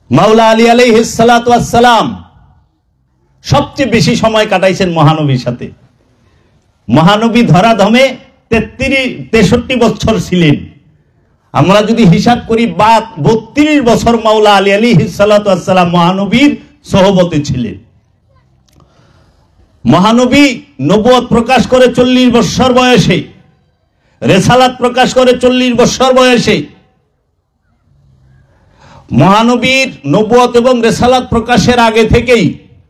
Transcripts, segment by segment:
মাওলা আলী আলাইহিস সালাতু ওয়াস সালাম সবচেয়ে বেশি সময় কাটাইছেন মহানবীর সাথে। মহানবী ধরাধামে 63 বছর ছিলেন। আমরা যদি হিসাব করি 32 বছর মাওলা আলী আলাইহিস সালাতু ওয়াস সালাম মহানবীর সোহবতে ছিলেন। মহানবী নবুয়ত প্রকাশ করে 40 বছর বয়সে, রিসালাত প্রকাশ করে 40 বছর বয়সে। মহানবীর নবুয়ত এবং রিসালাত প্রকাশের আগে থেকেই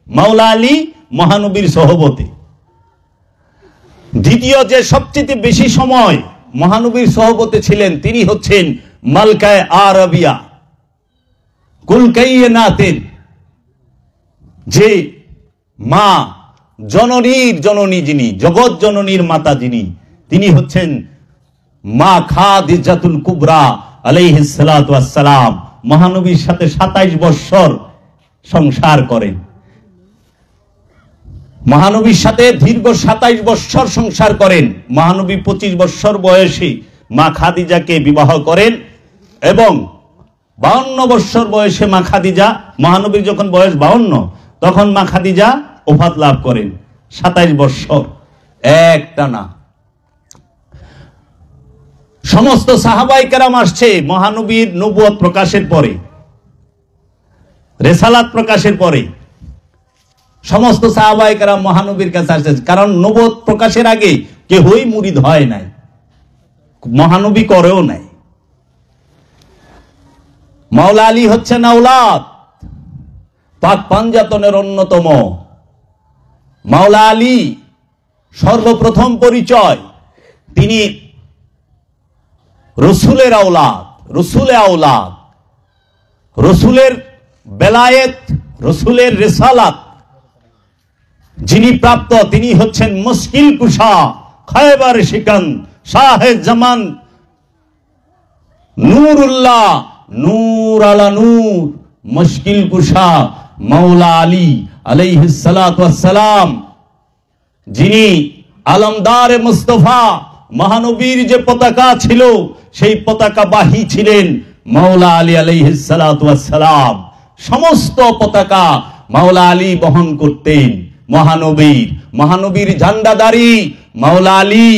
মাওলা আলী মহানবীর সোহবতে। দ্বিতীয় যে সবচেয়ে বেশি সময় মহানবীর সোহবতে ছিলেন তিনি হচ্ছেন মালকায়ে আরাবিয়া, কুল কায়নাতের যে মা, জননীর জননী যিনি, জগৎ জননীর মাতা যিনি, তিনি হচ্ছেন মা খাদিজাতুল কুবরা আলাইহিস সালাতু ওয়াস সালাম। মহানবীর সাথে 27 বছর সংসার করেন। মহানবীর সাথে দীর্ঘ 27 বছর সংসার করেন। মহানবী 25 বছর বয়সে মা খাদিজাকে বিবাহ করেন এবং 52 বছর বয়সে মা খাদিজা, মহানবীর যখন বয়স 52 তখন মা খাদিজা ওফাত লাভ করেন। 27 বছর একটানা। সমস্ত সাহাবায়ে কেরাম আসছে মহানবীর নবুয়ত প্রকাশের পরে, রিসালাত প্রকাশের পরে। সমস্ত সাহাবায়ে কেরাম মহানবীর কাছে আসছে, কারণ নবুয়ত প্রকাশের আগে কেউই মুরিদ হয় নাই, মহানবী করেও নাই। মাওলা আলী হচ্ছেন আওলাদ পাক পাঞ্জাতনের অন্যতম। মাওলা আলী সর্বপ্রথম পরিচয় তিনি রসুলের আওলাদ, রসুলে আওলাদ, রসুলের বেলায়েত, রসুলের রিসালাত যিনি প্রাপ্ত তিনি হচ্ছেন মুশকিল কুশা, খায়বার শিকান, শাহে জামান, নূরুল্লাহ, নূর আলা নূর, মুশকিল কুশা মাওলা আলী আলাইহিস সালাতু ওয়াস সালাম, যিনি আলমদারে মুস্তাফা, মহানবীর যে পতাকা ছিল সেই পতাকা বাহী ছিলেন মাওলা আলী আলাইহিস সালাতু ওয়াস সালাম। সমস্ত পতাকা মাওলা আলী বহন করতেন। মহানবীর ঝান্ডাদারি মাওলা আলী,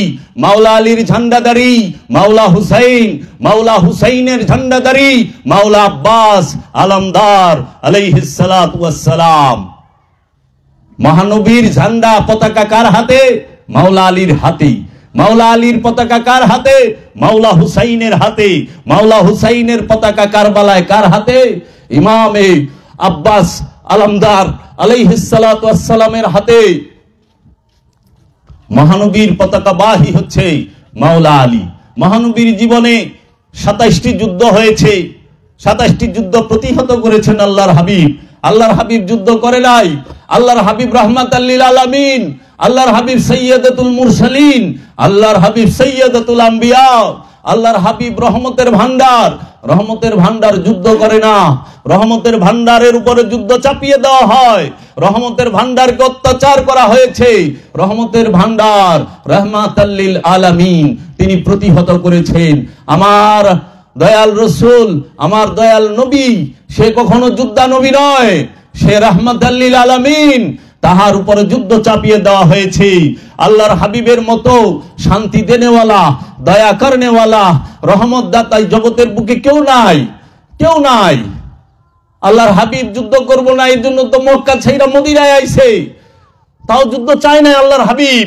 মাওলা আলীর ঝান্ডাদারি মাওলা হুসাইন, মাওলা হুসাইনের ঝান্ডাদারি মাওলা আব্বাস আলমদার আলাইহিস সালাতু ওয়াস সালাম। মহানবীর ঝান্ডা পতাকা কার হাতে? মাওলা আলীর হাতে। মাওলা আলীর পতাকা কার হাতে? মাওলা হুসাইনের হাতে। মাওলা হুসাইনের পতাকা কারবালায় কার হাতে? ইমামে আব্বাস আলমদার আলাইহিস সালাতু ওয়াস সালামের হাতে। মহানবীর পতাকা বাহী হচ্ছে মাওলা আলী। মহানবীর জীবনে 27টি যুদ্ধ হয়েছে। 27টি যুদ্ধ প্রতিহত করেছেন আল্লাহর হাবিব। আল্লাহর হাবিব যুদ্ধ করে নাই। আল্লাহর হাবিব রাহমাতাল লিল আলামিন, আল্লাহর হাবিব সাইয়্যিদাতুল মুরসালিন, আল্লাহর হাবিব সাইয়্যিদাতুল আম্বিয়া, আল্লাহর হাবিব রহমতের ভান্ডার। রহমতের ভান্ডার যুদ্ধ করে না। রহমতের ভান্ডারের উপরে যুদ্ধ চাপিয়ে দেওয়া হয়। রহমতের ভান্ডারকে অত্যাচার করা হয়েছে। রহমতের ভান্ডার রাহমাতাল লিল আলামিন তিনি প্রতিহত করেছেন। আমার দয়াল রসুল, আমার দয়াল নবী, সে কখনো যোদ্ধা নবী নয়, সে রাহমাতাল লিল আলামিন। তাহার উপরে যুদ্ধ চাপিয়ে দেওয়া হয়েছে। আল্লাহর হাবিবের মতো শান্তি দেনেওয়ালা, দয়া করনেওয়ালা, রহমত দাতা জগতের বুকে কেউ নাই, কেউ নাই। আল্লাহর হাবিব যুদ্ধ করব না এর জন্য তো মক্কা ছেড়ে মদিনায় আইছে, তাও যুদ্ধ চায় না আল্লাহর হাবিব।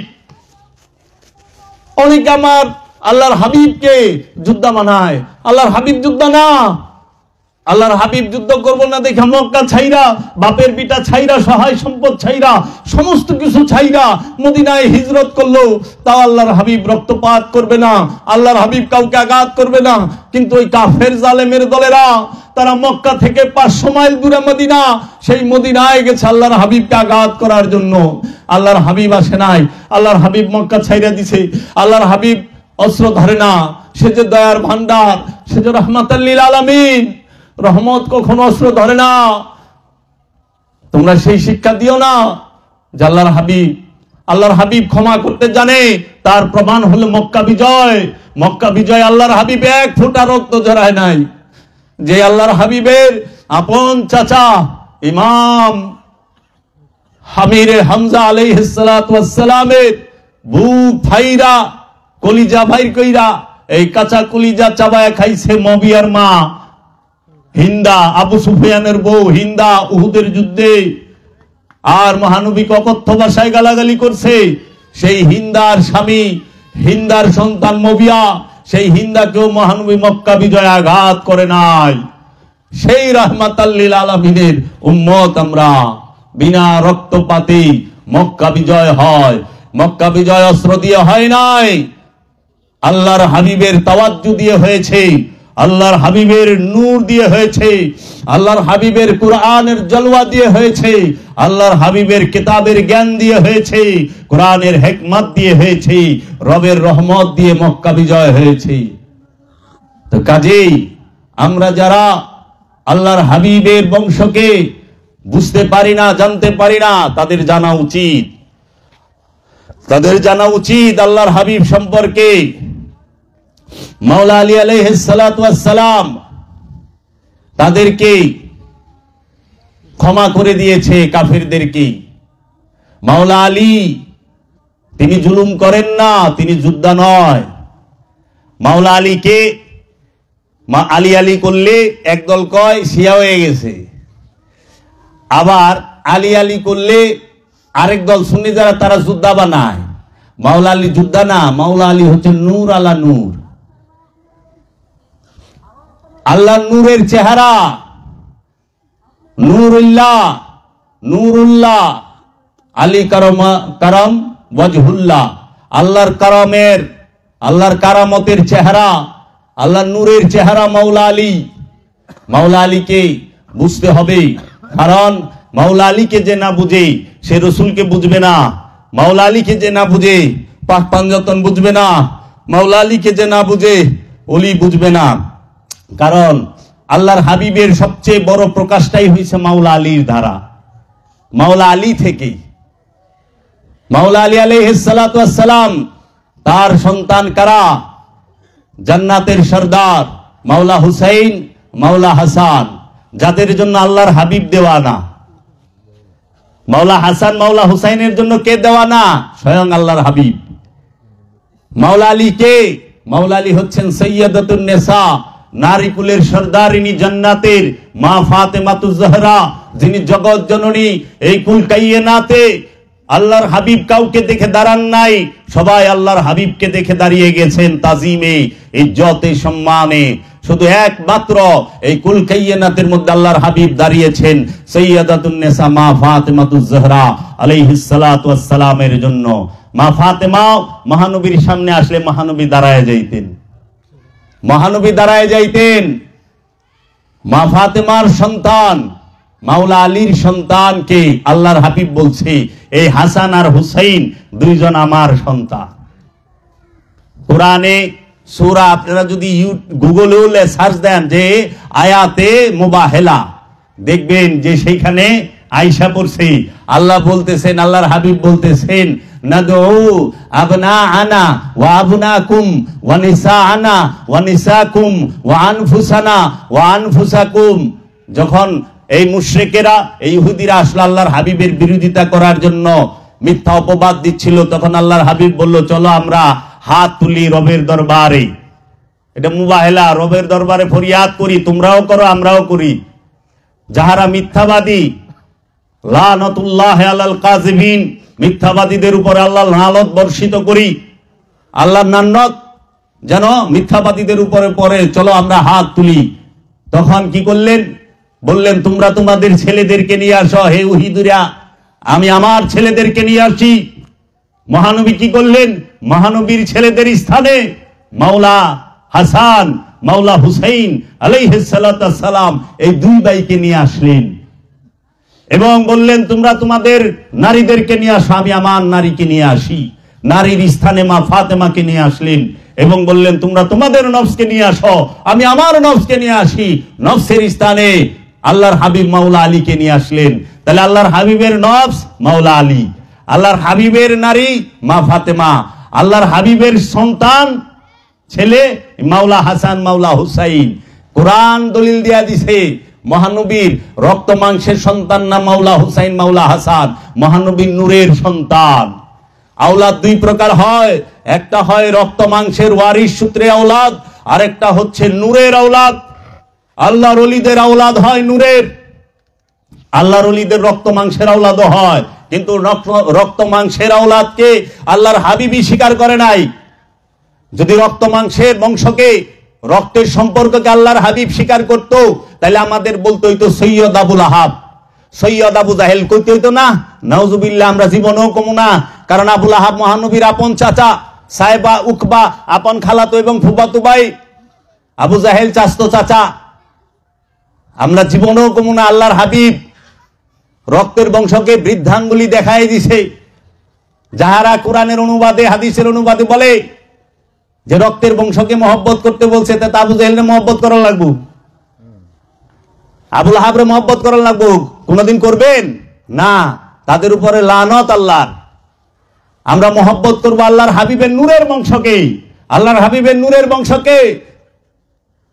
অনেকে আমার আল্লাহর হাবিবকে যুদ্ধ মানায়, আল্লাহর হাবিব যুদ্ধ না। আল্লাহর হাবিব যুদ্ধ করব না দেখে মক্কা ছাইরা, বাপের বিটা ছাইরা, সহায় সম্পদ ছাইরা, সমস্ত কিছু ছাইরা মদিনায় হিজরত করলো, তাও আল্লাহর হাবিব রক্তপাত করবে না, আল্লাহর হাবিব কাউকে আঘাত করবে না। কিন্তু ওই কাফের জালেমের দলেরা তারা মক্কা থেকে 500 মাইল দূরে মদিনা, সেই মদিনায় গেছে আল্লাহর হাবিবকে আঘাত করার জন্য। আল্লাহর হাবিব আসে নাই। আল্লাহর হাবিব মক্কা ছাইরা দিছে। আল্লাহর হাবিব অস্ত্র ধরে না। সে যে দয়ার ভান্ডার, সে যে রাহমাতাল লিল আলামিন। রহমত কখনো অস্ত্র ধরে না। তোমরা সেই শিক্ষা দিও না যে আল্লাহর হাবিব ক্ষমা করতে জানে। তার প্রমাণ হলো মক্কা বিজয়। মক্কা বিজয় আল্লাহর হাবিব 1 ফোঁটা রক্ত ঝরায় নাই। যে আল্লাহর হাবিবের আপন চাচা ইমাম আমিরে হামজা আলাইহিস সালাতু ওয়াস সালামের বুক ফাইরা কলিজা ভাইর কইরা এই কাঁচা কলিজা চাবায়া খাইছে মুয়াবিয়ার মা হিন্দা, আবু সুফিয়ানের বউ হিন্দা উহুদের যুদ্ধে। আর মহানবী অকথ্য ভাষায় গালাগালি করছে। সেই হিন্দার স্বামী, হিন্দার সন্তান মুয়াবিয়া, সেই হিন্দাকেও মহানবী মক্কা বিজয় আঘাত করে নাই। সেই রাহমাতাল লিল আলামিনের উম্মত আমরা। বিনা রক্তপাতে মক্কা বিজয় হয়। মক্কা বিজয় অস্ত্র দিয়ে হয় নাই, আল্লাহর হাবিবের তাওয়াজ্জু দিয়ে হয়েছে, আল্লাহর হাবিবের নূর দিয়ে হয়েছে, আল্লাহর হাবিবের কুরআনের জলওয়া দিয়ে হয়েছে, আল্লাহর হাবিবের কিতাবের জ্ঞান দিয়ে হয়েছে, কোরআনের হিকমত দিয়ে হয়েছে, রবের রহমত দিয়ে মক্কা বিজয় হয়েছে। তো কাজেই আমরা যারা আল্লাহর হাবিবের বংশকে বুঝতে পারি না, জানতে পারি না, তাদের জানা উচিত, তাদের জানা উচিত আল্লাহর হাবিব সম্পর্কে। মাওলা আলী আলাইহিস সালাতু ওয়াস সালাম তাদেরকে ক্ষমা করে দিয়েছে কাফিরদেরকে। মাওলা আলী তিনি জুলুম করেন না, তিনি যোদ্ধা নয়। মাওলা আলীকে আলী আলী করলে একদল কয় শিয়া হয়ে গেছে, আবার আলী আলী করলে আরেক দল সুন্নি যারা তারা যোদ্ধা বানায়। মাওলা আলী যোদ্ধা না, মাওলা আলী হচ্ছে নূর আলা নূর, আল্লাহ নূরের চেহারা, নূরুল্লাহ, নূরুল্লাহ, আলী কারাম ওয়াজহুল্লাহ, আল্লাহর কারামের, আল্লাহর কারামতের চেহারা, আল্লাহর নূরের চেহারা মাওলা আলী। মাওলা আলীকে বুঝতে হবে, কারণ মাওলা আলীকে যে না বুঝে সে রসুলকে বুঝবে না। মাওলা আলীকে যে না বুঝে পাক পাঞ্জাতন বুঝবে না। মাওলা আলীকে যে না বুঝে ওলি বুঝবে না। কারণ আল্লাহর হাবিবের সবচেয়ে বড় প্রকাশটাই হয়েছে মাওলা আলীর দ্বারা, মাওলা আলী থেকে। মাওলা আলী আলাইহিস সালাতু ওয়াস সালাম তার সন্তান কারা? জান্নাতের সরদার মাওলা হুসাইন, মাওলা হাসান, যাদের জন্য আল্লাহর হাবিব দেওয়ানা। মাওলা হাসান, মাওলা হুসাইনের জন্য কে দেওয়ানা? স্বয়ং আল্লাহর হাবিব। মাওলা আলী কে? মাওলা আলী হচ্ছেন সাইয়্যিদাতুন নিসা, নারী কুলের সরদারিনী, জান্নাতের মা ফাতেমাতুজ জাহরা, যিনি জগৎ জননী। এই কুল কায়নাতে আল্লাহর হাবিব কাউকে দেখে দাঁড়ান নাই, সবাই আল্লাহর হাবিবকে দেখে দাঁড়িয়ে গেছেন তাজিমে, ইজ্জতে, সম্মানে। শুধু একমাত্র এই কুল কায়নাতের মধ্যে আল্লাহর হাবিব দাঁড়িয়েছেন সাইয়্যিদাতুন নিসা মা ফাতেমাতুজ জাহরা আলাইহিস সালাতু ওয়াস সালামের জন্য। মা ফাতেমা মহানবীর সামনে আসলে মহানবী দাঁড়ায় যাইতেন, মহানবী দাঁড়ায় যাইতেন। মা ফাতেমার সন্তান মাওলা আলীর সন্তানকে আল্লাহর হাবিব বলছে এই হাসান আর হুসাইন দুইজন আমার সন্তান। কোরআনে সূরা আপনারা যদি গুগলেও সার্চ দেন যে আয়াতে মুবাহেলা, দেখবেন যে সেইখানে আয়েশা পড়ছে, আল্লাহ বলতেছেন, আল্লাহর হাবিব বলতেছেন নাদউ আবনাআনা ওয়া আবনাকুম ওয়া নিসাআনা ওয়া নিসাকুম ওয়া আনফুসানা ওয়া আনফুসাকুম। যখন এই মুশরিকেরা, এই ইহুদিরা আসলে আল্লাহর হাবিবের বিরোধিতা করার জন্য মিথ্যা অপবাদ দিচ্ছিল, তখন আল্লাহর হাবিব বলল চলো আমরা হাত তুলি রবের দরবারে। এটা মুবাহেলা, রবের দরবারে ফরিয়াদ করি, তোমরাও করো আমরাও করি। যাহারা মিথ্যাবাদী, লানাতুল্লাহ আলাল কাযিবিন, মিথ্যাবাদীদের উপরে আল্লাহ লানত বর্ষিত করি, আল্লাহর লানত যেন মিথ্যাবাদীদের উপরে পড়ে, চলো আমরা হাত তুলি। তখন কি করলেন? বললেন তোমরা তোমাদের ছেলেদেরকে নিয়ে আসো, হে উহিদুরা আমি আমার ছেলেদেরকে নিয়ে আসি। মহানবী কি করলেন? মহানবীর ছেলেদের স্থানে মাওলা হাসান, মাওলা হুসাইন আলাইহিস সালাতু ওয়াস সালাম এই দুই ভাইকে নিয়ে আসলেন এবং বললেন তোমরা তোমাদের নারীদেরকে নিয়ে আসো, আমি আমার নারীকে নিয়ে আসি। নারীর স্থানে মা ফাতেমাকে নিয়ে আসলেন এবং বললেন তোমরা তোমাদের নফসকে নিয়ে আসো, আমি আমার নফসকে নিয়ে আসি। নফসের স্থানে আল্লাহর হাবিব মাওলা আলীকে নিয়ে আসলেন। তাহলে আল্লাহর হাবিবের নফস মাওলা আলী, আল্লাহর হাবিবের নারী মা ফাতেমা, আল্লাহর হাবিবের সন্তান ছেলে মাওলা হাসান, মাওলা হুসাইন। কোরআন দলিল দিয়া দিছে মহানবীর রক্ত মাংসের সন্তান না মাওলা হুসাইন মাওলা হাসান, মহানবীর নূরের সন্তান। আওলাদ দুই প্রকার হয়, একটা হয় রক্ত মাংসের ওয়ারিস সূত্রে আওলাদ, আর একটা হচ্ছে নূরের আওলাদ। আল্লাহর ওলিদের আওলাদ হয় নূরের, আল্লাহর ওলিদের রক্ত মাংসের আওলাদও হয়, কিন্তু রক্ত মাংসের আওলাদকে আল্লাহর হাবিবই স্বীকার করে নাই। যদি রক্ত মাংসের বংশকে, রক্তের সম্পর্ককে আল্লাহর হাবিব স্বীকার করত, তাহলে আমাদের বলতে হইতো সৈয়দ আবুল আহাব, সৈয়দ আবু জাহেল কইতে হইতো না। নাউজুবিল্লাহ, আমরা জীবনেও কমু না, কারণ আবুল আহাব মহানবীর আপন চাচা, সাইবা উকবা আপন খালাতো এবং ফুফাতো ভাই, আবু জাহেল চাচতো চাচা। আমরা জীবনেও কমু না। আল্লাহর হাবিব রক্তের বংশকে বৃদ্ধাঙ্গুলি দেখাই দিছে। যাহারা কোরআনের অনুবাদে, হাদিসের অনুবাদে বলে যে রক্তের বংশকে মহব্বত করতে বলছে, তা আবু জাহেলকে মহব্বত করা লাগবো, আবুল আহাবরে মহব্বত করা লাগবো? কোনদিন করবেন না। তাদের উপরে লানত আল্লাহর। আমরা মহব্বত করবো আল্লাহর হাবিবের নূরের বংশকে, আল্লাহর হাবিবের নূরের বংশকে।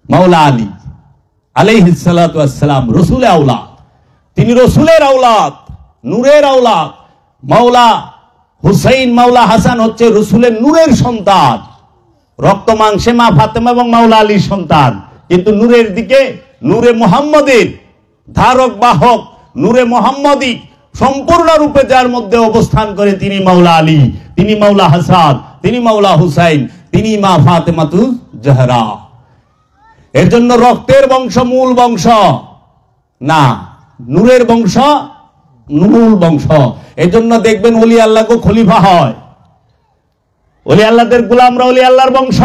মাওলা আলী আলাইহিস সালাতু ওয়াস সালাম রাসূলের আওলাদ, তিনি রাসূলের আওলাদ, নূরের আওলাদ। মাওলা হুসাইন মাওলা হাসান হচ্ছে রাসূলের নূরের সন্তান, রক্ত মাংসে মা ফাতেমা এবং মাওলা আলীর সন্তান, কিন্তু নূরের দিকে নূরে মুহাম্মদের ধারক বাহক, নূরে মুহাম্মদী সম্পূর্ণ রূপে যার মধ্যে অবস্থান করে তিনি মাওলা আলী, তিনি মাওলা হাসান, তিনি মাওলা হুসাইন, তিনি মা ফাতেমাতুজ জাহরা। এর জন্য রক্তের বংশ মূল বংশ না, নূরের বংশ মূল বংশ। এর জন্য দেখবেন ওলি আল্লাহকে খলিফা হয়, ওলি আল্লাহদের গোলামরা ওলি আল্লাহর বংশ।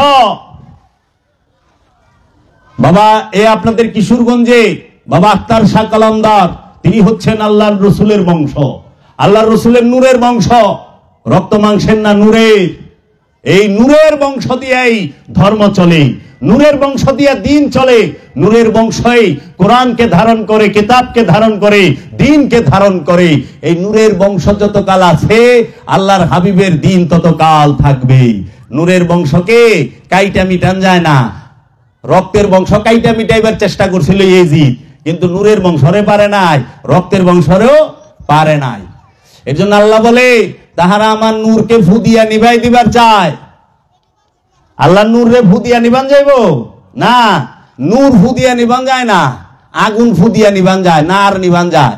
বাবা এ আপনাদের কিশোরগঞ্জে বাবা আক্তার শাহ কালামদার, তিনি হচ্ছেন আল্লাহর রসুলের বংশ, আল্লাহর রসুলের নূরের বংশ, রক্ত মাংসের না, নূরের। এই নূরের বংশ দিয়েই ধর্ম চলে, নূরের বংশ দিয়ে দিন চলে, নূরের বংশই কোরআনকে ধারণ করে, কিতাবকে ধারণ করে, দ্বীনকে ধারণ করে। এই নূরের বংশ যতকাল আছে, আল্লাহর হাবিবের দিন ততকাল থাকবে। নূরের বংশকে কাইটা মিটান যায় না। রক্তের বংশ কাইটা মিটাইবার চেষ্টা করছিল ইয়েজিদ, কিন্তু নূরের বংশরে পারে নাই, রক্তের বংশরেও পারে নাই। এর জন্য আল্লাহ বলে, তাহারা আমার নূরকে ফু দিয়া নিভাই দিবার চায়। আল্লাহ নূর রে ফু দিয়া নিবান যাইব না, নূর ফু দিয়া নিবান যায় না, আগুন ফু দিয়া নিবান যায়, নার নিবান যায়।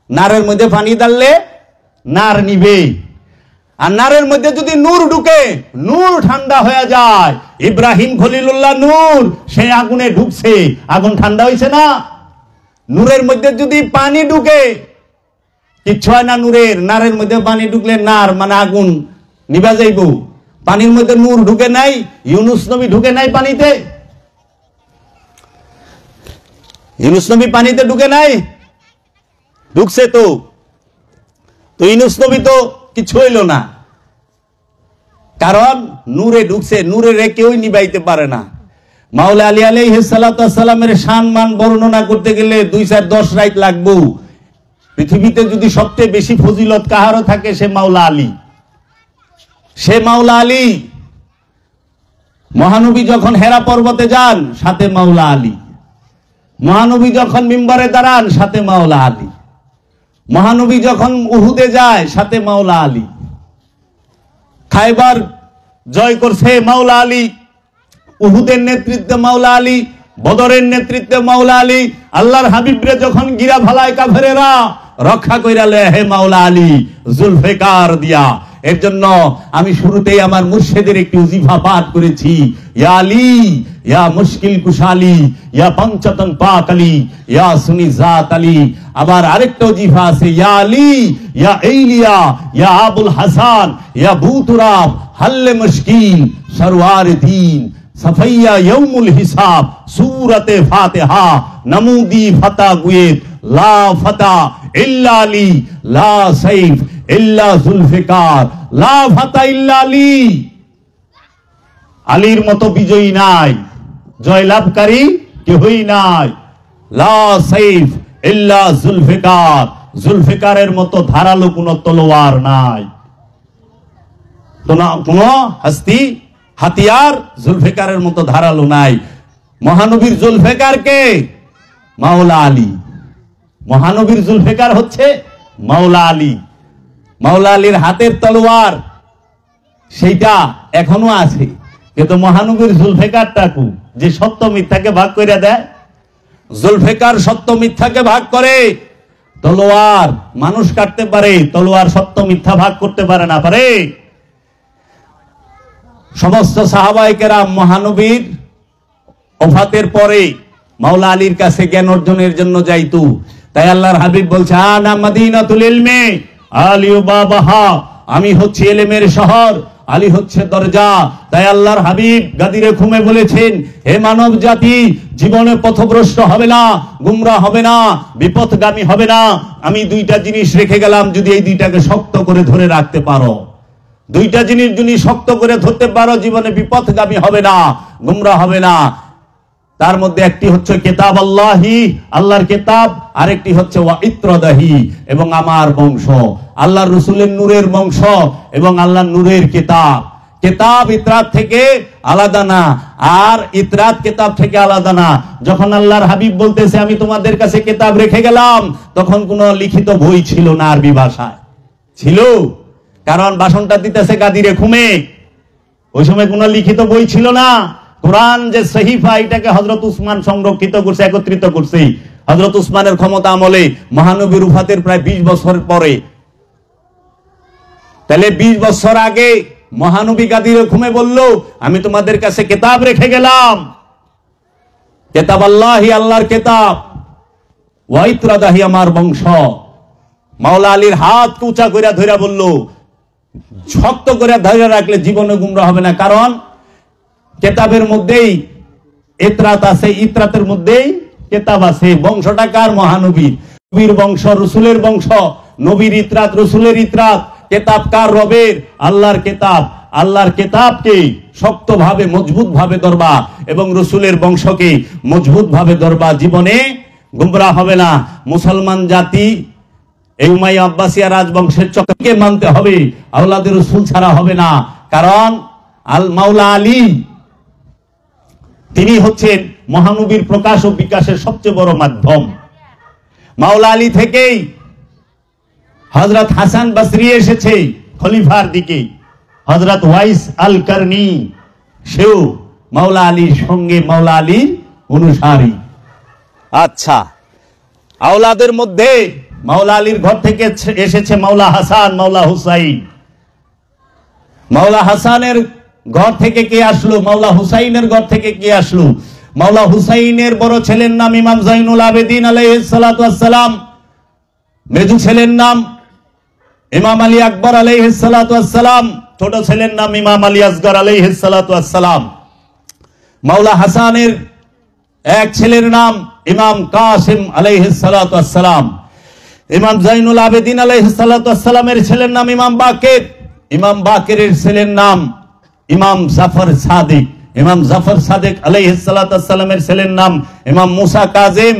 নারের মধ্যে পানি ডাললে নার নিবে, আর নারের মধ্যে যদি নূর ঢুকে, নূর ঠান্ডা হয়ে যায়। ইব্রাহিম খলিলুল্লাহ নূর, সে আগুনে ঢুকছে, আগুন ঠান্ডা হয়েছে না। নূরের মধ্যে যদি পানি ঢুকে, কিচ্ছু হয় না নূরের। নারের মধ্যে পানি ঢুকলে নার মানে আগুন নিভা যাইব। পানির মধ্যে নূর ঢুকে নাই, ইউনুস নবী ঢুকে নাই পানিতে, ইউনুস নবী পানিতে ঢুকে নাই, ঢুকছে তো ইউনুস নবী তো কিছু হইল না, কারণ নূরে ঢুকছে। নূরে রে কেউই নিবাইতে পারে না। মাওলা আলী আলাইহিস সালাতু ওয়াস সালামের সম্মান বর্ণনা করতে গেলে 2-4-10 রাত লাগবে। পৃথিবীতে যদি সবচেয়ে বেশি ফজিলত কাহারও থাকে, সে মাওলা আলী, সে মাওলা আলী। মহানবী যখন হেরা পর্বতে যান, সাথে মাওলা আলী। মহানবী যখন মিম্বরে দাঁড়ান, সাথে মাওলা আলী। মহানবী যখন উহুদে যায়, সাথে মাওলা আলী। খায়বার জয় করছে মাওলা আলী, উহুদের নেতৃত্বে মাওলা আলী, বদরের নেতৃত্বে মাওলা আলী। আল্লাহর হাবিবরে যখন গিরা ভালায় কাফেরেরা, রক্ষা কইরা লয় হে মাওলা আলী জুলফিকার দিয়া। এর জন্য আমি শুরুতেই আমার মুর্শিদের একটি ওজিফা পাঠ করেছি, ইয়া আলী ইয়া মুশকিল কুশালী ইয়া পঞ্চতন পাক আলী ইয়া সুনি জাত আলী। আবার আরেকটা ওজিফা আছে, ইয়া আলী ইয়া ইলিয়া ইয়া আবুল হাসান ইয়া বুতুরাব হাল্লে মুশকিল সরওয়ার দ্বীন সফাইয়া ইয়াউমুল হিসাব সূরাতে ফাতিহা নমুদি ফাতা গুয়েত লা ফাতা ইল্লা আলী লা সাইফ ইল্লা জুলফিকার লা ফাতা ইল্লা আলী। আলীর মতো বিজয়ী নাই, জয়লাভকারী কেহই নাই। লা সাইফ ইল্লা জুলফিকার, জুলফিকারের মতো ধারালো কোনো তলোয়ার নাই, কোন হস্তি হাতিয়ার জুলফিকারের মতো ধারালো নাই। মহানবীর জুলফিকার কে? মাওলা আলী। মহানবীর জুলফিকার হচ্ছে মাওলা আলী। মাওলা আলীর হাতের তলোয়ার সেইটা এখনো আছে, কিন্তু মহানবীর জুলফিকারটাকু যে সত্য মিথ্যাকে ভাগ করে দেয়। জুলফিকার সত্য মিথ্যাকে ভাগ করে, তলোয়ার মানুষ কাটতে পারে, তলোয়ার সত্য মিথ্যা ভাগ করতে পারে না। পারে? সমস্ত সাহাবায়ে কেরাম মহানবীর ওফাতের পরে মাওলা আলীর কাছে জ্ঞান অর্জনের জন্য যাইতো। তাই আল্লাহর হাবিব বলছে, আনা মাদিনাতুল ইলমি আলী বাবাহা, আমি হচ্ছে ইলমের শহর, আলী হচ্ছে দরজা। তাই আল্লাহর হাবিব গাদিরে খুমে বলেছেন, হে মানব জাতি, জীবনে পথভ্রষ্ট হবে না, গুমরা হবে না, বিপথগামী হবে না। আমি দুইটা জিনিস রেখে গেলাম, যদি এই দুইটাকে শক্ত করে ধরে রাখতে পারো, দুইটা জিনিস যদি শক্ত করে ধরতে পারো, জীবনে বিপথগামী হবে না, গুমরা হবে না। তার মধ্যে একটি হচ্ছে কিতাব আল্লাহি, আল্লাহর কিতাব, আরেকটি হচ্ছে ওয়া ইত্রাদাহি, এবং আমার বংশ, আল্লাহর রাসূলের নূরের বংশ এবং আল্লাহর নূরের কিতাব। কিতাব ইতরাত থেকে আলাদা না, আর ইতরাত কিতাব থেকে আলাদা না। যখন আল্লাহর হাবিব বলতেছে আমি তোমাদের কাছে কিতাব রেখে গেলাম, তখন কোনো লিখিত বই ছিল না আরবি ভাষায়। ছিল? কারণ ভাষণটা দিতেছে গাদিরে খুমে, ওই সময় কোনো লিখিত বই ছিল না। কোরআন যে সহিফা, এটাকে হযরত উসমান সংরক্ষিত করছে, একত্রিত করছে হযরত উসমানের ক্ষমতা আমলে, মহানবীর ওফাতের প্রায় 20 বছর পরে। তাহলে 20 বছর আগে মহানবী গাদিরে খুমে বলল, আমি তোমাদের কাছে কিতাব রেখে গেলাম, কিতাব আল্লাহি, আল্লাহর কিতাব, ওয়া ইত্রাদাহি, আমার বংশ। মাওলা আলীর হাত উঁচা করে ধরে বলল, শক্ত করে ধরে রাখলে জীবনে গুমরা হবে না। কারণ কিতাবের মধ্যেই ইতরাত আছে, ইতরাতের মধ্যেই কিতাব আছে। বংশটা কার? মহানবীর। নবীর বংশ, রসুলের বংশ, নবীর ইতরাত, রসুলের ইতরাত। কিতাব কার? রবের, আল্লাহর কিতাব। আল্লাহর কিতাবকে শক্তভাবে মজবুত ভাবে ধরবা এবং রসুলের বংশকে মজবুত ভাবে ধরবা, জীবনে গুমরা হবে না। মুসলমান জাতি এই উমাইয়া আব্বাসিয়া রাজবংশের চক্রকে মানতে হবে, আওলাদে রসুল ছাড়া হবে না। কারণ মাওলা আলী তিনি হচ্ছেন মহানবীর প্রকাশ ও বিকাশের সবচেয়ে বড় মাধ্যম। মাওলা আলী থেকেই হযরত হাসান বসরি এসেছে খলিফার দিকে, হযরত ওয়াইস আল কারনি, সেও মাওলা আলীর সঙ্গে মাওলা আলীর অনুসারী। আচ্ছা, আওলাদের মধ্যে মাওলা আলীর ঘর থেকে এসেছে মাওলা হাসান, মাওলা হুসাইন। মাওলা হাসানের ঘর থেকে কে আসলো? মাওলা হুসাইনের ঘর থেকে কে আসলো? মাওলা হুসাইনের বড় ছেলের নাম ইমাম জাইনুল আবেদিন আলাইহিস সালাতু ওয়াস সালাম, মেজু ছেলের নাম ইমাম আলী আকবর আলাইহিস সালাতু ওয়াস সালাম, ছোট ছেলের নাম ইমাম আলী আসগর আলাইহিস সালাতু ওয়াস সালাম। মাওলা হাসানের এক ছেলের নাম ইমাম কাসিম আলাইহিস সালাতু ওয়াস সালাম। ইমাম জাইনুল আবেদিন আলাইহিস সালাতু ওয়াস সালামের ছেলের নাম ইমাম বাকের। ইমাম বাকেরের ছেলের নাম ইমাম জাফর সাদিক। ইমাম জাফর সাদিক আলাইহিস সালাতু ওয়াস সালামের ছেলের নাম ইমাম মুসা কাজিম।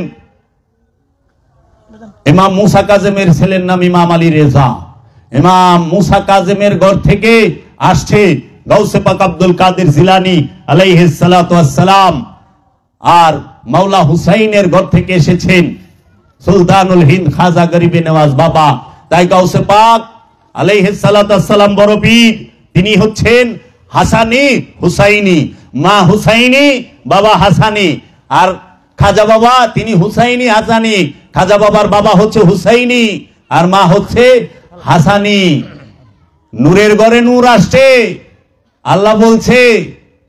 ইমাম মুসা কাজিমের ছেলের নাম ইমাম আলী রেজা। ইমাম মুসা কাজিমের ঘর থেকে আসছে গাউসে পাক আব্দুল কাদের জিলানী আলাইহিস সালাতু ওয়াস সালাম। আর মাওলা হুসাইনের ঘর থেকে এসেছেন সুলতানুল হিন্দ খাজা গরিবে নওয়াজ বাবা। তাই গাউসে পাক আলাইহিস সালাতু ওয়াস সালাম বড় পীর, তিনি হচ্ছেন হাসানি হুসাইনি, মা হুসাইনি বাবা হাসানি। আর খাজা বাবা তিনি হুসাইনি হাসানি, খাজা বাবার বাবা হচ্ছে হুসাইনি আর মা হচ্ছে হাসানি। নূরের ঘরে নূর আসছে। আল্লাহ বলছে,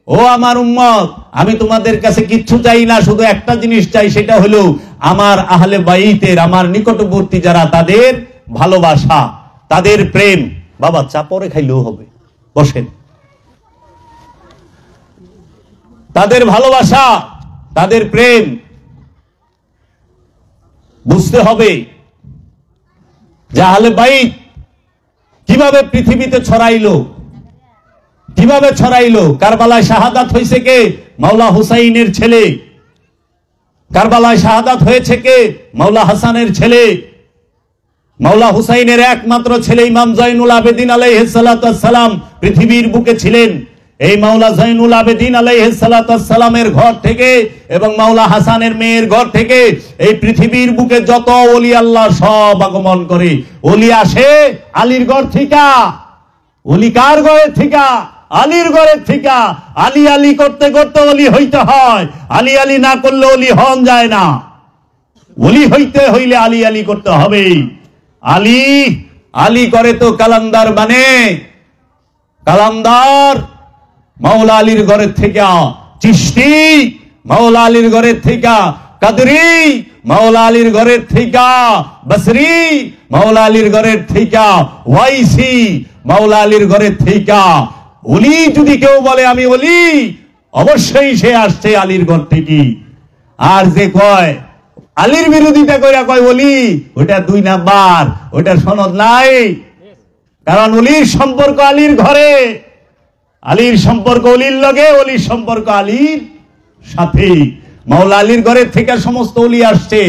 ও আমার উম্মত, আমি তোমাদের কাছে কিচ্ছু চাই না, শুধু একটা জিনিস চাই, সেটা হলো আমার আহলে বাইতের, আমার নিকটবর্তী যারা, তাদের ভালোবাসা, তাদের প্রেম। বাবা চা পরে খাইলেও হবে, বসেন। তাদের ভালোবাসা, তাদের প্রেম বুঝতে হবে। যে আহলে বাইত কিভাবে পৃথিবীতে ছড়াইলো, কিভাবে ছড়াইলো? কারবালায় শাহাদাত হয়েছে কে? মাওলা হুসাইনের ছেলে। কারবালায় শাহাদাত হয়েছে কে? মাওলা হাসানের ছেলে। মাওলা হুসাইনের একমাত্র ছেলে ইমাম জাইনুল আবেদিন আলাইহিস সালাতু ওয়াস সালাম পৃথিবীর বুকে ছিলেন। এই মাওলা জৈনুল আবেদিন আলাইহিস সালাতু ওয়াস সালামের ঘর থেকে এবং মাওলা হাসানের মেয়ের ঘর থেকে এই পৃথিবীর বুকে যত ওলি আল্লাহ সব আগমন করে। ওলি আসে আলীর ঘর থেকে। ওলি কার ঘরের থেকে? আলীর ঘরের থেকে। আলী আলী করতে করতে ওলি হইতে হয়। আলী আলী না করলে ওলি হন যায় না। ওলি হইতে হইলে আলী আলী করতে হবে। আলী আলী করে তো কালান্দার বানে। কালান্দার মাওলা আলীর ঘরের থেকে, চিশতি মাওলা আলীর ঘরের থেকে, কাদরি মাওলা আলীর ঘরের থেকে, বসরি মাওলা আলীর ঘরের থেকে, ওয়াইসি মাওলা আলীর ঘরের থেকে। ওলি যদি কেউ বলে আমি ওলি, অবশ্যই সে আসছে আলীর ঘর থেকে। আর যে কয় আলীর বিরোধিতা কইরা কয় ওলি, ওটা 2 নাম্বার, ওটার সনদ নাই। কারণ ওলির সম্পর্ক আলীর ঘরে, আলীর সম্পর্ক ওলির লগে, ওলির সম্পর্ক আলীর সাথে। মাওলা আলীর ঘরের থেকে সমস্ত ওলি আসছে।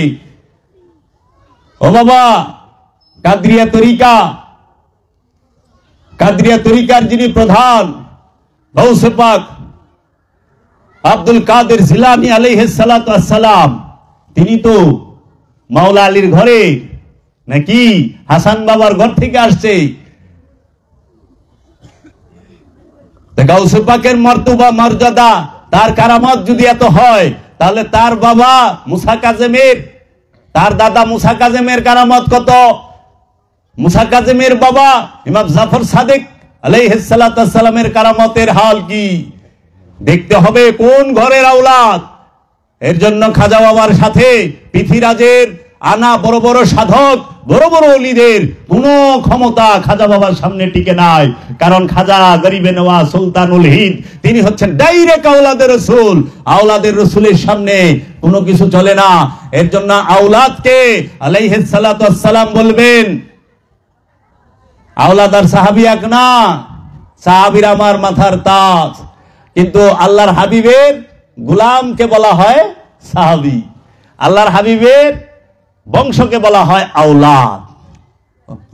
ও বাবা, কাদরিয়া তরিকা, কাদরিয়া তরিকার যিনি প্রধান গৌসে পাক আব্দুল কাদের জিলানী আলাইহিস সালাতু ওয়াস সালাম, তিনি তো মাওলা আলীর ঘরে নাকি হাসান বাবার ঘর থেকে আসছে। গাউসে পাকের মর্তবা মর্যাদা, তার কারামত যদি এত হয়, তাহলে তার বাবা মুসা কাজেমের, তার দাদা মুসা কাজেমের কারামত কত? মুসা কাজেমের বাবা ইমাম জাফর সাদিক আলাইহিস সালাতু ওয়াস সালামের কারামতের হাল কি? দেখতে হবে কোন ঘরের আওলাদ। এর জন্য খাজা বাবার সাথে পৃথিবীরাজের আনা বড় বড় সাধক, বড় বড় ওলিদের কোন ক্ষমতা খাজা বাবার সামনে টিকে নাই। কারণ খাজা গরিবে নওয়াজ সুলতানুল হিন্দ, তিনি হচ্ছেন ডাইরেক্ট আওলাদের রসুল। আওলাদের রসুলের সামনে কোনো কিছু চলে না। এর জন্য আওলাদকে আলাইহিস সালাতু ওয়াস সালাম বলবেন আওলাদ আর সাহাবী এক না। সাহাবীর আমার মাথার তাজ, কিন্তু আল্লাহর হাবিবের গোলামকে বলা হয় সাহাবী। আল্লাহর হাবিবের বংশকে বলা হয় আওলাদ,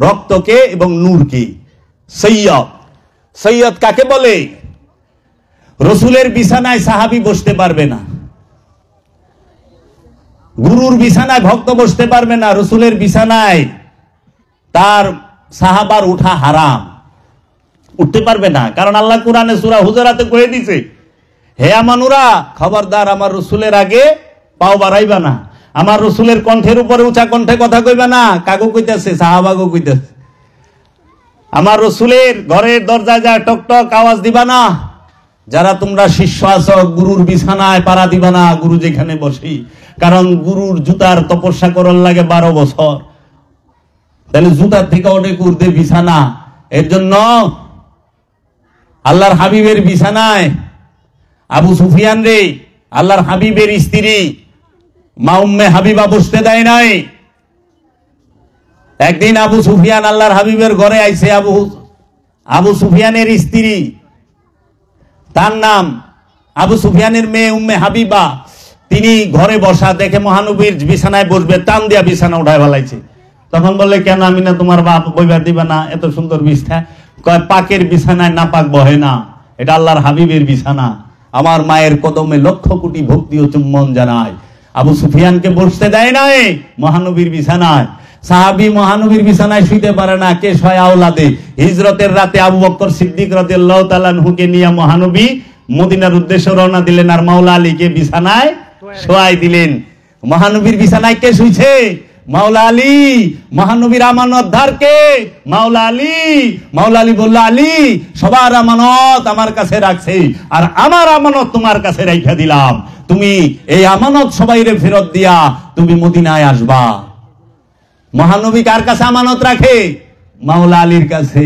রক্তকে এবং নূরকে। সৈয়দ, সৈয়দ কাকে বলে? রসুলের বিছানায় সাহাবী বসতে পারবে না, গুরুর বিছানায় ভক্ত বসতে পারবে না, রসুলের বিছানায় তার সাহাবার উঠা হারাম, উঠতে পারবে না। কারণ আল্লাহ কুরআনে সূরা হুজুরাতে কয়ে দিয়েছে, হে আমানুরা, খবরদার আমার রসুলের আগে পাও বাড়াইবা না, আমার রসুলের কণ্ঠের উপরে উঁচা কণ্ঠে কথা কইবা না। কাগো কইতেছে? সাহাবাগো কইতেছে। আমার রসুলের ঘরের দরজায় যা টক টক আওয়াজ দিবা না। যারা তোমরা শিষ্য আছো, গুরুর বিছানায় পাড়া দিবা না, গুরু যেখানে বসি। কারণ গুরুর জুতার তপস্যা করার লাগে 12 বছর, তাহলে জুতার থেকে অনেক ঊর্ধ্বে বিছানা। এর জন্য আল্লাহর হাবিবের বিছানায় আবু সুফিয়ান রে আল্লাহর হাবিবের স্ত্রী মা উম্মে হাবিবা বসতে দেয় নাই। একদিন আবু সুফিয়ান আল্লাহর হাবিবের ঘরে আইছে। আবু সুফিয়ানের স্ত্রী, তার নাম আবু সুফিয়ানের মেয়ে উম্মে হাবিবা, তিনি ঘরে বসা দেখে মহানবীর বিছানায় বসবে, টান দিয়া বিছানা উঠায় ফেলাইছে। তখন বললে, কেন আমি না তোমার বাপ বইবা দিবা না? এত সুন্দর বিছানা। কয়, পাকের বিছানায় না পাক বহে না, এটা আল্লাহর হাবিবের বিছানা। আমার মায়ের কদমে লক্ষ কোটি ভক্তি ও চুম্বন জানায়। আবু সুফিয়ানকে বসতে দেয় নাই মহানবীর বিছানায়। সাহাবী মহানবীর বিছানায় শুইতে পারে না, কে শয় আওলাদে। হিজরতের রাতে আবু বকর সিদ্দিক রাদিয়াল্লাহু তাআলা আনহুকে নিয়ে মহানবী মদিনার উদ্দেশ্যে রওনা দিলেন, আর মাওলা আলীকে বিছানায় শোয়াই দিলেন। মহানবীর বিছানায় কে শুইছে? মাওলা আলী। মহানবীর আমানতদার কে? মাওলা আলী। মাওলা আলী বলল, আলী সবার আমানত আমার কাছে রাখছে, আর আমার আমানত তোমার কাছে রাইখা দিলাম। তুমি এই আমানত সবাইরে ফেরত দিয়া তুমি মদিনায় আসবা। মহানবী কার কাছে আমানত রাখে? মাওলা আলীর কাছে।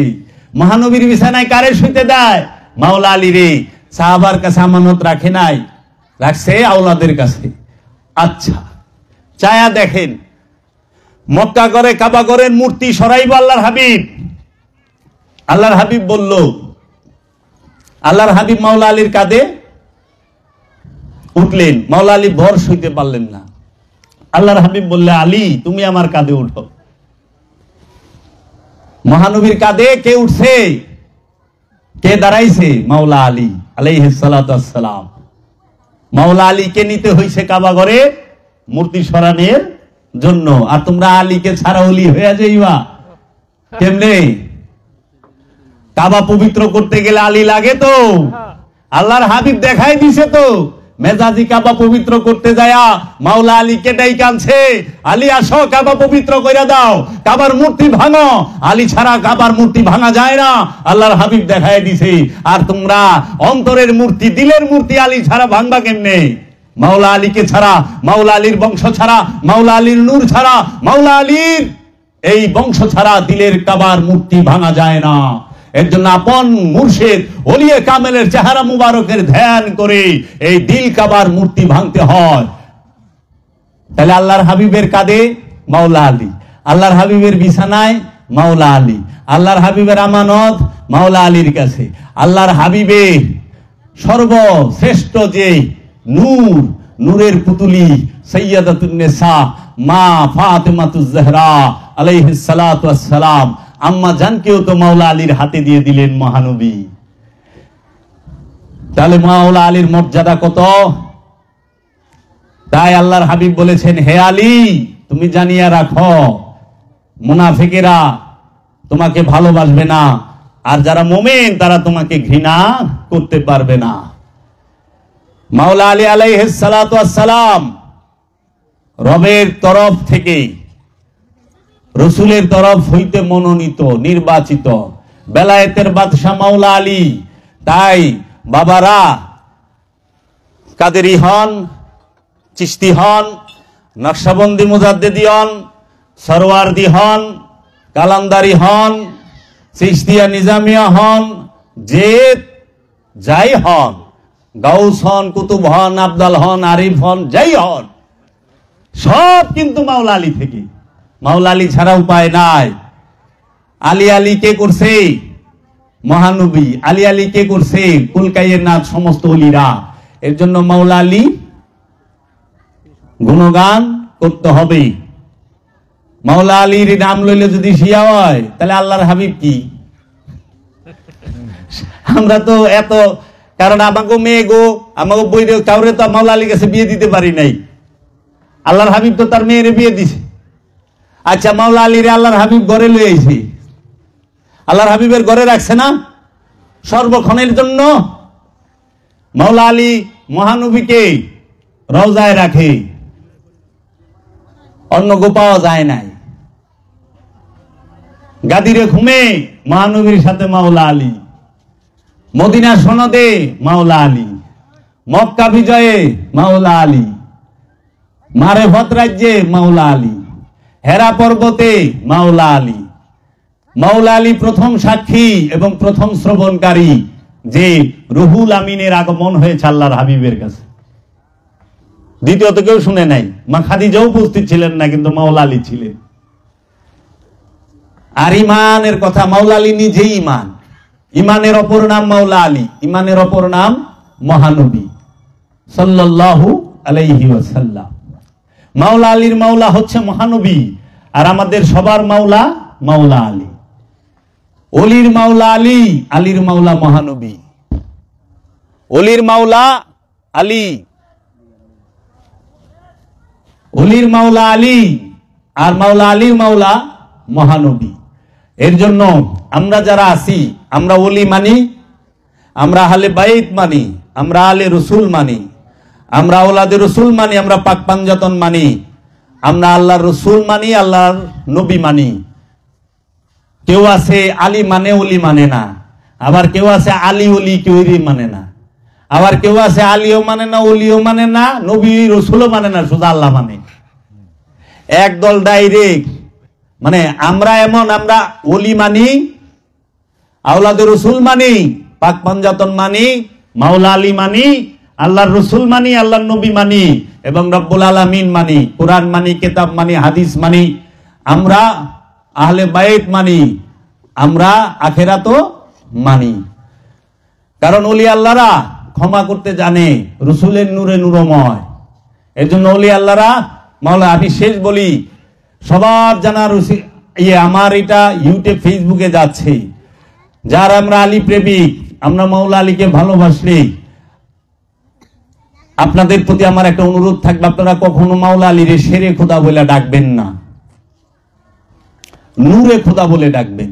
মহানবীর বিছানায় কারে শুইতে দেয়? মাওলা আলী রে। সাহাবার কাছে আমানত রাখে নাই, রাখছে আওলাদের কাছে। আচ্ছা, চায়া দেখেন, মক্কা করে কাবা করেন মূর্তি সরাইব আল্লাহর হাবিব। আল্লাহর হাবিব বলল, আল্লাহর হাবিব মাওলা আলীর কাঁধে উঠলেন। মাওলা আলী ভর সইতে পারলেন না। আল্লাহর হাবিব বললে, আলী তুমি আমার কাঁধে উঠো। মহানবীর কাঁধে কে উঠছে? কে দাঁড়াইছে? মাওলা আলী আলাইহিস সালাতু ওয়াস সালাম। মাওলা আলীকে নিতে হইছে কাবা ঘরে মূর্তি সরানোর জন্য। আর তোমরা আলীকে ছাড়া ওলি হয়ে যাইবা কেমনে? কাবা পবিত্র করতে গেলে আলী লাগে তো। আল্লাহর হাবিব দেখাই দিছে তো, মেজাজি কাবা পবিত্র করতে যায়া মাওলা আলীকে ডাই কানছে, আলী আসো কাবা পবিত্র কইরা দাও, কাবার মূর্তি ভাঙো। আলী ছাড়া কাবার মূর্তি ভাঙা যায় না, আল্লাহর হাবিব দেখাই দিছে। আর তোমরা অন্তরের মূর্তি, দিলের মূর্তি আলী ছাড়া ভাঙবা কেমনে? মাওলা আলীকে ছাড়া, মাওলা আলীর বংশ ছাড়া, মাওলা আলীর নূর ছাড়া, মাওলা আলীর এই বংশ ছাড়া দিলের কাবার মূর্তি ভাঙা যায় না। এর জন্য আপন মুর্শিদ ওলিয়ে কামেলের চেহারা মুবারকের ধ্যান করে এই দিল কাবার মূর্তি ভাঙতে হয়। তাহলে আল্লাহর হাবিবের কাঁধে মাওলা আলী, আল্লাহর হাবিবের বিছানায় মাওলা আলী, আল্লাহর হাবিবের আমানত মাওলা আলীর কাছে। আল্লাহর হাবিবের সর্বশ্রেষ্ঠ যে নূর, নূরের পুতুলি সাইয়্যিদাতুন নিসা মা ফাতেমাতুজ জাহরা আলাইহিস সালাতু ওয়াস সালাম, আম্মা জানকেও তো মাওলা আলীর হাতে দিয়ে দিলেন মহানবী। তাহলে মাওলা আলীর মর্যাদা কত! তাই আল্লাহর হাবিব বলেছেন, হে আলী তুমি জানিয়া রাখো, মুনাফিকেরা তোমাকে ভালোবাসবে না, আর যারা মুমিন তারা তোমাকে ঘৃণা করতে পারবে না। মাওলা আলী আলাইহিস সালাতু ওয়াস সালাম রবের তরফ থেকে, রসুলের তরফ হইতে মনোনীত, নির্বাচিত বেলায়েতের বাদশাহ মাওলা আলী। তাই বাবারা কাদেরি হন, চিশতি হন, নকশবন্দি মুজাদ্দিদি হন, সরওয়ার্দি হন, কালান্দারি হন, চিশতিয়া নিজামিয়া হন, যে যাই হন, গাউস হন, কুতুব হন, আবদাল হন, আরিফ হন, যাই হন, সব কিন্তু মাওলা আলী থেকে। মাওলা আলী ছাড়া উপায় নাই। আলী আলী কে করছে? মহানবী। আলী আলী কে করছে? কুলকাইয়ের নাথ সমস্ত ওলিরা। এর জন্য মাওলা আলী গুণগান করতে হবে। মাওলা আলীর নাম লইলে যদি শিয়া হয় তাহলে আল্লাহর হাবিব কি? আমরা তো এত, কারণ আমাকে মেয়ে গো, আমাকে বই কাউরে তো মাওলা আলীর কাছে বিয়ে দিতে পারি নাই। আল্লাহর হাবিব তো তার মেয়েরে বিয়ে দিছে। আচ্ছা, মাওলা আলীরে আল্লাহর হাবিব ঘরে লয়ে আইছে, আল্লাহর হাবিবের ঘরে রাখছে না সর্বক্ষণের জন্য? মাওলা আলী মহানবীকে রওজায় রাখে, অন্য গো পাওয়া যায় নাই। গাদিরে ঘুমে মহানবীর সাথে মাওলা আলী, মদিনা সনদে মাওলা আলী, মক্কা বিজয়ে মাওলা আলী, মারেফত রাজ্যে মাওলা আলী, হেরা পর্বতে মাওলা আলী। মাওলা আলী প্রথম সাক্ষী এবং প্রথম শ্রবণকারী যে রুহুল আমিনের আগমন হয়েছে আল্লাহর হাবিবের কাছে। দ্বিতীয়ত কেউ শুনে নাই, মা খাদিজাও উপস্থিত ছিলেন না, কিন্তু মাওলা আলী ছিলেন। আর ইমানের কথা, মাওলা আলী নিজেই ইমান। ইমানের অপর নাম মাওলা আলী, ইমানের অপর নাম মহানবী সাল্লাল্লাহু আলাইহি ওয়াসাল্লাম। মাওলা আলীর মাওলা হচ্ছে মহানবী, আর আমাদের সবার মাওলা মাওলা আলী। অলির মাওলা আলী, আলীর মাওলা মহানবী। অলির মাওলা আলী, অলির মাওলা আলী, আর মাওলা আলীর মাওলা মহানবী। এর জন্য আমরা যারা আছি, আমরা অলি মানি, আমরা আহলে বাইত মানি, আমরা আলে রসুল মানি, আমরা আওলাদে রসুল মানি, আমরা পাক পাঞ্জাতন মানি, আমরা আল্লাহর রসুল মানি, আল্লাহর নবী মানি। কেউ আছে আলী মানে অলি মানে না, আবার কেউ আছে আলী অলি কেউই মানে না, আবার কেউ আছে আলীও মানে না, অলিও মানে না, নবী রসুলও মানে না, শুধু আল্লাহ মানে। একদল ডাইরেক্ট, মানে আমরা এমন, আমরা অলি মানি, আওলাদে রসুল মানি, পাক পাঞ্জাতন মানি, মাওলা আলী মানি, আল্লাহর রসুল মানি, আল্লাহর নবী মানি, এবং রব্বুল আলামিন মানি, কোরআন মানি, কিতাব মানি, হাদিস মানি। আমরা আহলে বাইত মানি, আমরা আখিরাতও মানি। কারণ ওলি আল্লাহরা ক্ষমা করতে জানে, রসুলের নূরে নূরময়। এর জন্য ওলি আল্লাহরা, মাওলা আমি শেষ বলি, সবার জানার আমার এটা ইউটিউব ফেসবুকে যাচ্ছে, যারা আমরা আলী প্রেমিক, আমরা মাওলা আলীকে ভালোবাসলে আপনাদের প্রতি আমার একটা অনুরোধ থাকবে, আপনারা কখনো মাওলা আলীর শেরে খোদা বলে ডাকবেন না, নূরে খোদা বলে ডাকবেন।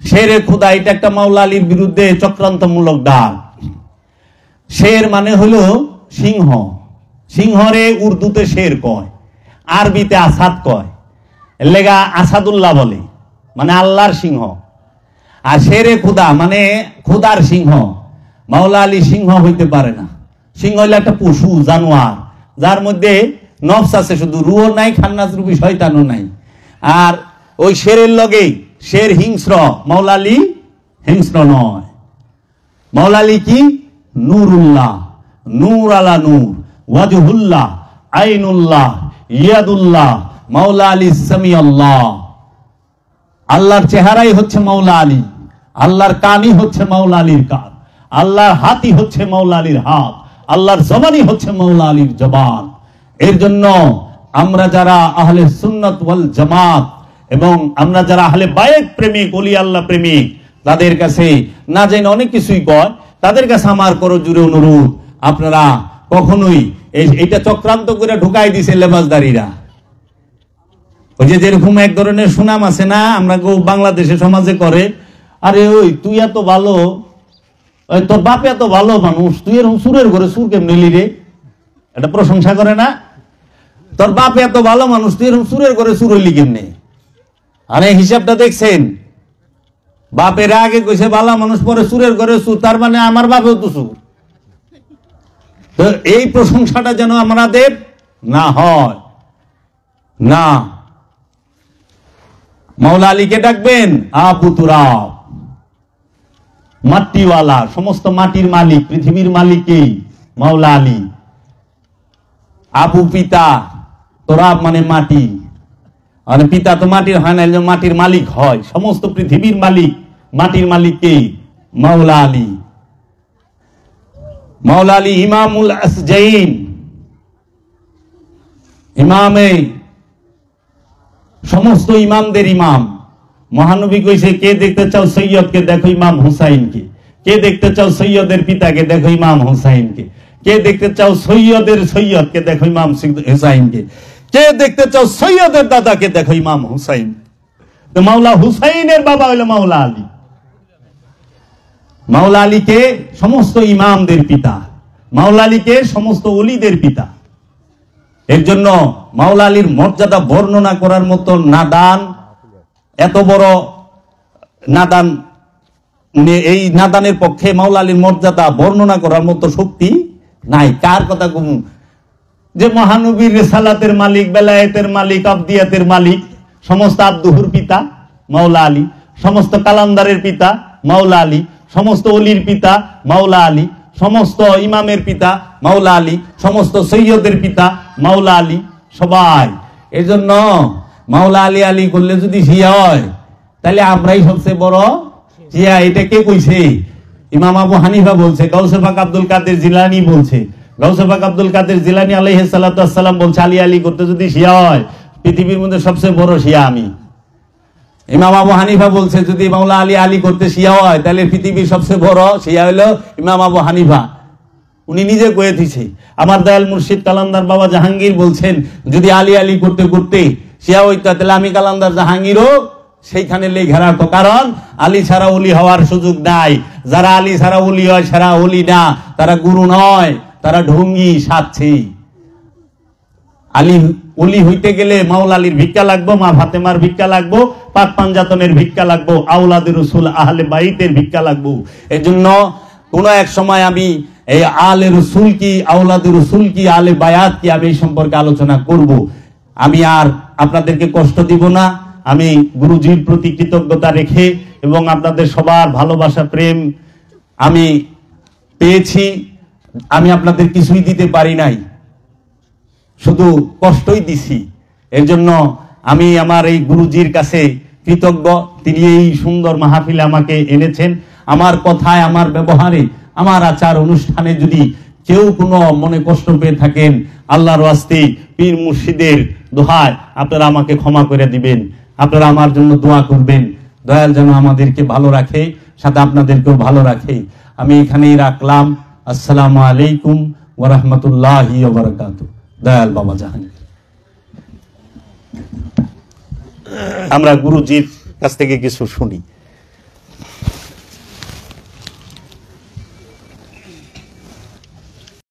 শেরে খোদা এটা একটা মাওলা আলীর বিরুদ্ধে চক্রান্তমূলক ডাক। শের মানে হলো সিংহ, সিংহরে উর্দুতে শের কয়, আরবিতে আসাদ কয়, লেগা আসাদুল্লাহ বলে, মানে আল্লাহর সিংহ। আর শেরে খোদা মানে খোদার সিংহ। মাওলা আলী সিংহ হইতে পারে না। সিংহ হইলে একটা পশু, জানোয়ার, যার মধ্যে নফস আছে, শুধু রুহ নাই, খান্নাস রূপী শয়তানও নাই। আর ওই শেরের লগে শের হিংস্র, মাওলা আলী হিংস্র নয়। মাওলা আলী কি? নূরুল্লাহ, নূর আলা নূর, ওয়াজহুল্লাহ, আইনুল্লাহ, ইয়াদুল্লাহ। মাওলা আলী সামি আল্লাহ, আল্লাহর চেহারাই হচ্ছে মাওলা আলী, আল্লাহর কানই হচ্ছে মাওলা আলীর কান, আল্লাহর হাতই হচ্ছে মাওলা আলীর হাত, আল্লাহর জবানই হচ্ছে মাওলা আলীর জবান। এর জন্য আমরা যারা আহলে সুন্নাত ওয়াল জামাত এবং আমরা যারা আহলে বায়েত প্রেমিক, ওলি আল্লাহ প্রেমিক, তাদের কাছে না জেনে অনেক কিছুই কয়, তাদের কাছে আমার করজোড়ে অনুরোধ, আপনারা কখনোই এইটা চক্রান্ত করে ঢুকাই দিছে লেবাসদারীরা। ওই যে যেরকম এক ধরনের সুনাম আছে না, আমরা বাংলাদেশে সমাজে করে, আরে ওই তুই এত ভালো, তোর বাপ এত ভালো মানুষ, তুই এরকম সুরের ঘরে সুর কেমন নিলি রে, এটা প্রশংসা করে না? তোর বাপ এত ভালো মানুষ, তুই এরকম সুরের ঘরে সুর হইলি কেমনে? আরে হিসাবটা দেখছেন, বাপের আগে কইছে ভালো মানুষ, পরে সুরের ঘরে সুর, তার মানে আমার বাপেও তো সুর। তো এই প্রশংসাটা যেন আমাদের না হয় না। মাওলা আলীকে ডাকবেন আবু তুরাব, মাটিওয়ালা, সমস্ত মাটির মালিক, পৃথিবীর মালিকই মাওলা আলী। আবু পিতা, তোরাব মানে মাটি, আর পিতা তো মাটির হয় না, মাটির মালিক হয়, সমস্ত পৃথিবীর মালিক, মাটির মালিকই মাওলা আলী। মাওলা আলী ইমামুল আসজাইন, ইমামে সমস্ত ইমামদের ইমাম। মহানবী কইছে, কে দেখতে চাও সৈয়দকে, দেখো ইমাম হুসাইনকে। কে দেখতে চাও সৈয়দের পিতাকে, দেখো ইমাম হুসাইনকে। কে দেখতে চাও সৈয়দের সৈয়দকে, দেখো ইমাম হুসাইনকে। কে দেখতে চাও সৈয়দের দাদাকে, দেখো ইমাম হুসাইন। তো মাওলা হুসাইনের বাবা হলো মাওলা আলী। মাওলা আলীকে সমস্ত ইমামদের পিতা, মাওলা আলীকে সমস্ত ওলিদের পিতা। এর জন্য মাওলা আলীর মর্যাদা বর্ণনা করার মতো নাদান, এত বড় নাদান, এই নাদানের পক্ষে মাওলা আলীর মর্যাদা বর্ণনা করার মতো শক্তি নাই। কার কথা কম? যে মহানবীর রিসালাতের মালিক, বেলায়েতের মালিক, আবদিয়াতের মালিক, সমস্ত আব্দুহুর পিতা মাওলা আলী, সমস্ত কালান্দারের পিতা মাওলা আলী, সমস্ত অলির পিতা মাওলা আলী, সমস্ত ইমামের পিতা মাওলা আলী, সমস্ত সৈয়দের পিতা মাওলা আলী, সবাই। এর জন্য মাওলা আলী আলী করলে যদি শিয়া হয়, তাহলে আমরাই সবচেয়ে বড় শিয়া। এটা কে কইছে? ইমাম আবু হানিফা বলছে, গাউসে পাক আব্দুল কাদের জিলানী বলছে, গাউসে পাক আব্দুল কাদের জিলানী আলাইহিস সালাতু ওয়াস সালাম বলছে, আলী আলী করতে যদি শিয়া হয়, পৃথিবীর মধ্যে সবচেয়ে বড় শিয়া আমি। ইমাম আবু হানিফা বলছে, যদি মাওলা আলী আলী করতে শিয়া হয়, তাহলে পৃথিবীর সবচেয়ে বড় শিয়া হলো ইমাম আবু হানিফা। উনি নিজে কয়ে দিছে। আমার দয়াল মুর্শিদ কালান্দার বাবা জাহাঙ্গীর বলছেন, যদি আলী আলী করতে করতে শিয়া হইতো, তাহলে আমি কালান্দার জাহাঙ্গীরও সেইখানে লেগে রাখতো। কারণ আলী ছাড়া ওলি হওয়ার সুযোগ নাই। যারা আলী ছাড়া ওলি হয়, সারা ওলি না, তারা গুরু নয়, তারা ঢঙ্গি সাচ্ছি। আলী ওলি হইতে গেলে মাওলা আলীর ভিক্ষা লাগবো, মা ফাতেমার ভিক্ষা লাগবো, পাক পাঞ্জাতনের ভিক্ষা লাগবো, আওলাদের রসুল আহলে বাইতের ভিক্ষা লাগবো। এই জন্য কোন এক সময় আমি এই আলে রসুল কি, আওলাদের রসুল কি, আলে বায়াত কি, আমি এই সম্পর্কে আলোচনা করব। আমি আর আপনাদেরকে কষ্ট দিব না। আমি গুরুজির প্রতি কৃতজ্ঞতা রেখে এবং আপনাদের সবার ভালোবাসা প্রেম আমি পেয়েছি। আমি আপনাদের কিছুই দিতে পারি নাই, শুধু কষ্টই দিছি। এর জন্য আমি আমার এই গুরুজির কাছে কৃতজ্ঞ। তিনি এই সুন্দর মাহফিলে আমাকে এনেছেন। আমার কথায়, আমার ব্যবহারে, আমার আচার অনুষ্ঠানে যদি কেউ কোনো মনে কষ্ট পেয়ে থাকেন, আল্লাহর ওয়াস্তে পীর মুর্শিদের দোহায় আপনারা আমাকে ক্ষমা করে দিবেন। আপনারা আমার জন্য দোয়া করবেন, দয়াল যেন আমাদেরকে ভালো রাখে, সাথে আপনাদেরকেও ভালো রাখে। আমি এখানেই রাখলাম। আসসালামু আলাইকুম ওয়া রাহমাতুল্লাহি ওয়া বারাকাতুহু। দয়াল বাবা জাহাঙ্গীর। আমরা গুরুজির কাছ থেকে কিছু শুনি।